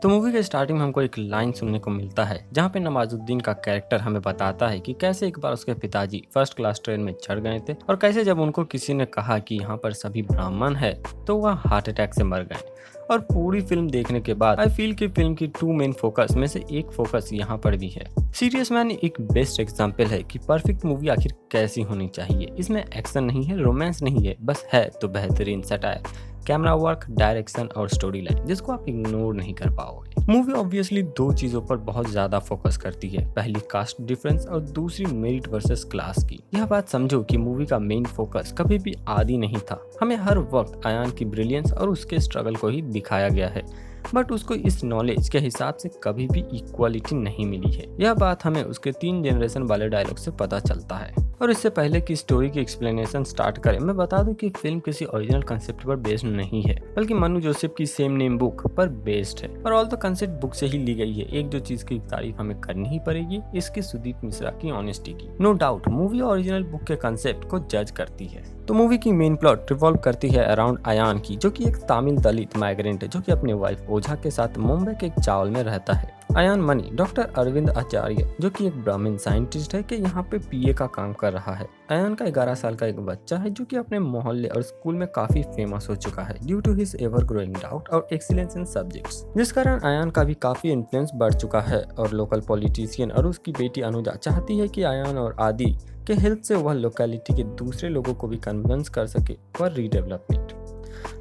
तो मूवी के स्टार्टिंग में हमको एक लाइन सुनने को मिलता है जहाँ पे नवाजुद्दीन का कैरेक्टर हमें बताता है कि कैसे एक बार उसके पिताजी फर्स्ट क्लास ट्रेन में चढ़ गए थे और कैसे जब उनको किसी ने कहा कि यहाँ पर सभी ब्राह्मण है तो वह हार्ट अटैक से मर गए। और पूरी फिल्म देखने के बाद आई फील कि फिल्म की टू मेन फोकस में से एक फोकस यहाँ पर भी है। सीरियस मैन एक बेस्ट एग्जाम्पल है कि परफेक्ट मूवी आखिर कैसी होनी चाहिए। इसमें एक्शन नहीं है, रोमांस नहीं है, बस है तो बेहतरीन सटायर, कैमरा वर्क, डायरेक्शन और स्टोरी लाइन जिसको आप इग्नोर नहीं कर पाओगे। मूवी ऑब्वियसली दो चीजों पर बहुत ज्यादा फोकस करती है, पहली कास्ट डिफरेंस और दूसरी मेरिट वर्सेस क्लास की। यह बात समझो कि मूवी का मेन फोकस कभी भी आदि नहीं था। हमें हर वक्त अयान की ब्रिलियंस और उसके स्ट्रगल को ही दिखाया गया है, बट उसको इस नॉलेज के हिसाब से कभी भी इक्वालिटी नहीं मिली है। यह बात हमें उसके 3 जनरेशन वाले डायलॉग से पता चलता है। और इससे पहले कि स्टोरी की एक्सप्लेनेशन स्टार्ट करें, मैं बता दूं कि फिल्म किसी ओरिजिनल कंसेप्ट पर बेस्ड नहीं है, बल्कि मनु जोसेफ की सेम नेम बुक पर बेस्ड है। और ऑल द कंसेप्ट बुक से ही ली गई है। एक जो चीज की तारीफ हमें करनी ही पड़ेगी, इसकी सुदीप मिश्रा की ऑनेस्टी की। No doubt movie original book के कंसेप्ट को जज करती है। तो मूवी की मेन प्लॉट रिवॉल्व करती है अराउंड अयान की, जो कि एक तमिल दलित माइग्रेंट है जो कि अपने वाइफ ओझा के साथ मुंबई के एक चावल में रहता है। अयान मनी डॉक्टर अरविंद आचार्य जो कि एक ब्राह्मण साइंटिस्ट है कि यहाँ पे पीए का काम कर रहा है। अयान का 11 साल का एक बच्चा है जो कि अपने मोहल्ले और स्कूल में काफी फेमस हो चुका है due to his ever growing doubt और एक्सीलेंस इन सब्जेक्ट्स, जिस कारण अयान का भी काफी इन्फ्लुएंस बढ़ चुका है। और लोकल पॉलिटिशियन और उसकी बेटी अनुजा चाहती है कि अयान और आदि के हेल्प से वह लोकेलिटी के दूसरे लोगों को भी कन्विंस कर सके फॉर रीडेवलपमेंट।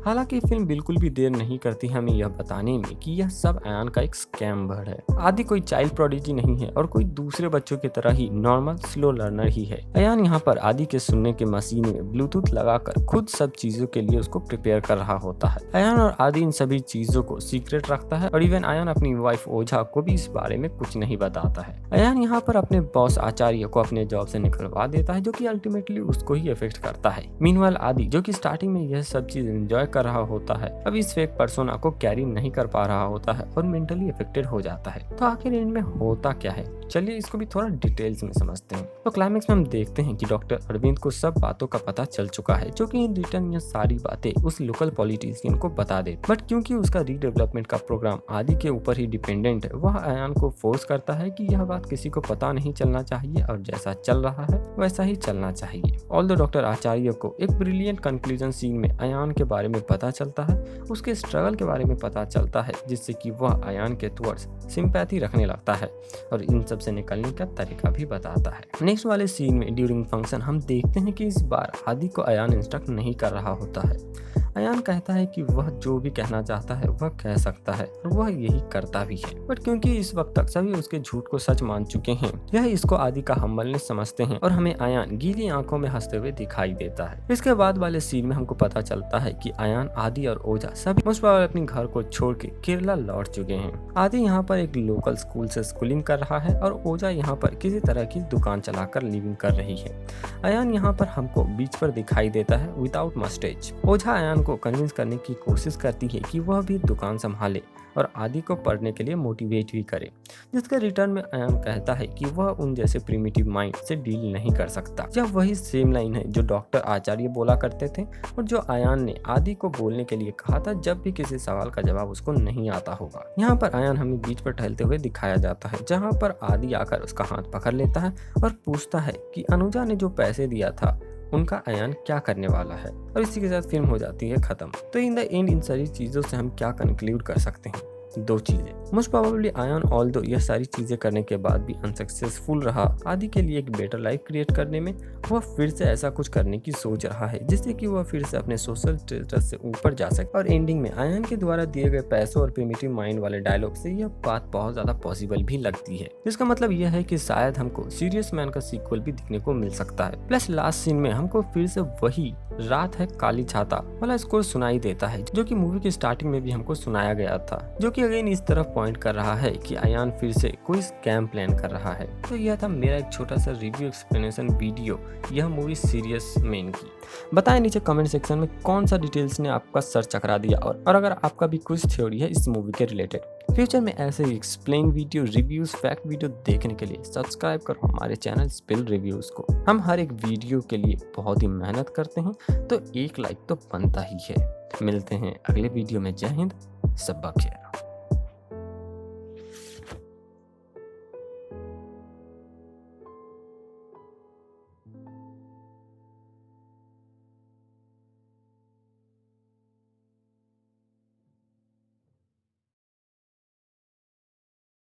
हालांकि फिल्म बिल्कुल भी देर नहीं करती हमें यह बताने में कि यह सब अयान का एक स्कैम बर्ड है। आदि कोई चाइल्ड प्रोडिजी नहीं है और कोई दूसरे बच्चों की तरह ही नॉर्मल स्लो लर्नर ही है। अयान यहाँ पर आदि के सुनने के मशीन में ब्लूटूथ लगाकर खुद सब चीजों के लिए उसको प्रिपेयर कर रहा होता है। अयान और आदि इन सभी चीजों को सीक्रेट रखता है और इवन अयान अपनी वाइफ ओझा को भी इस बारे में कुछ नहीं बताता है। अयान यहाँ पर अपने बॉस आचार्य को अपने जॉब से निकलवा देता है जो कि अल्टीमेटली उसको ही इफेक्ट करता है। मीनवाइल आदि जो कि स्टार्टिंग में यह सब चीज एंजॉय कर रहा होता है, अब इस फेक पर्सोना को कैरी नहीं कर पा रहा होता है और मेंटली अफेक्टेड हो जाता है। तो आखिर इनमें होता क्या है, चलिए इसको भी थोड़ा डिटेल्स में समझते हैं। तो क्लाइमेक्स में हम देखते हैं कि डॉक्टर अरविंद को सब बातों का पता चल चुका है जो कि इन रिटर्न यह सारी बातें उस लोकल पॉलिटिशियन को बता दे। बट क्योंकि उसका रीडेवलपमेंट का प्रोग्राम आदि के ऊपर ही डिपेंडेंट है, वह अयान को फोर्स करता है कि यह बात किसी को पता नहीं चलना चाहिए और जैसा चल रहा है वैसा ही चलना चाहिए। ऑल्दो डॉक्टर आचार्य को एक ब्रिलियंट कंक्लूजन सीन में अयान के बारे में पता चलता है, उसके स्ट्रगल के बारे में पता चलता है, जिससे कि वह अयान के टुवर्ड्स सिंपैथी रखने लगता है और इन सब से निकलने का तरीका भी बताता है। नेक्स्ट वाले सीन में ड्यूरिंग फंक्शन हम देखते हैं कि इस बार आदि को अयान इंस्ट्रक्ट नहीं कर रहा होता है। अयान कहता है कि वह जो भी कहना चाहता है वह कह सकता है और वह यही करता भी है। बट क्योंकि इस वक्त तक सभी उसके झूठ को सच मान चुके हैं, यह इसको आदि का हम्बलनेस समझते हैं और हमें अयान गीली आंखों में हंसते हुए दिखाई देता है। इसके बाद वाले सीन में हमको पता चलता है कि अयान, आदि और ओझा सभी मोस्ट प्रोबेबली अपने घर को छोड़ के केरला लौट चुके हैं। आदि यहाँ पर एक लोकल स्कूल से स्कूलिंग कर रहा है और ओझा यहाँ पर किसी तरह की दुकान चलाकर लिविंग कर रही है। अयान यहाँ पर हमको बीच पर दिखाई देता है विदाउट मस्टेज। ओझा अयान को कन्विंस करने की कोशिश करती है कि वह भी दुकान संभाले और आदि को पढ़ने के लिए मोटिवेट भी करे, जिसके रिटर्न में अयान कहता है कि वह उन जैसे प्रिमिटिव माइंड से डील नहीं कर सकता। यह वही सेम लाइन है जो डॉक्टर आचार्य बोला करते थे और जो अयान ने आदि को बोलने के लिए कहा था जब भी किसी सवाल का जवाब उसको नहीं आता होगा। यहाँ पर अयान हमें बीच पर टहलते हुए दिखाया जाता है, जहाँ पर आदि आकर उसका हाथ पकड़ लेता है और पूछता है कि अनुजा ने जो पैसे दिया था उनका अयान क्या करने वाला है, और इसी के साथ फिल्म हो जाती है खत्म। तो इन द एंड इन सारी चीजों से हम क्या कंक्लूड कर सकते हैं? दो चीजें। मोस्ट प्रोबेबली अयान ऑल्दो यह सारी चीजें करने के बाद भी अनसक्सेसफुल रहा आदि के लिए एक बेटर लाइफ क्रिएट करने में, वह फिर से ऐसा कुछ करने की सोच रहा है जिससे कि वह फिर से अपने सोशल स्टेटस से ऊपर जा सके। और एंडिंग में अयान के द्वारा दिए गए पैसों और प्रिमिटिव माइंड वाले डायलॉग से यह बात बहुत ज्यादा पॉसिबल भी लगती है। इसका मतलब यह है कि शायद हमको सीरियस मैन का सीक्वल भी दिखने को मिल सकता है। प्लस लास्ट सीन में हमको फिर से वही रात है काली छाता वाला स्कोर सुनाई देता है जो कि मूवी की स्टार्टिंग में भी हमको सुनाया गया था, जो कि अगेन इस तरफ पॉइंट कर रहा है कि अयान फिर से कोई स्कैम प्लान कर रहा है। तो यह था मेरा एक छोटा सा रिव्यू एक्सप्लेनेशन वीडियो यह मूवी सीरियस मैन की। बताएं नीचे कमेंट सेक्शन में कौन सा डिटेल्स ने आपका सर चकरा दिया और अगर आपका भी कुछ थ्योरी है इस मूवी के रिलेटेड। फ्यूचर में ऐसे ही explain video, reviews, fact video देखने के लिए सब्सक्राइब करो हमारे चैनल स्पिल रिव्यूज को। हम हर एक वीडियो के लिए बहुत ही मेहनत करते हैं, तो एक लाइक तो बनता ही है। मिलते हैं अगले वीडियो में। जय हिंद, सब खैर।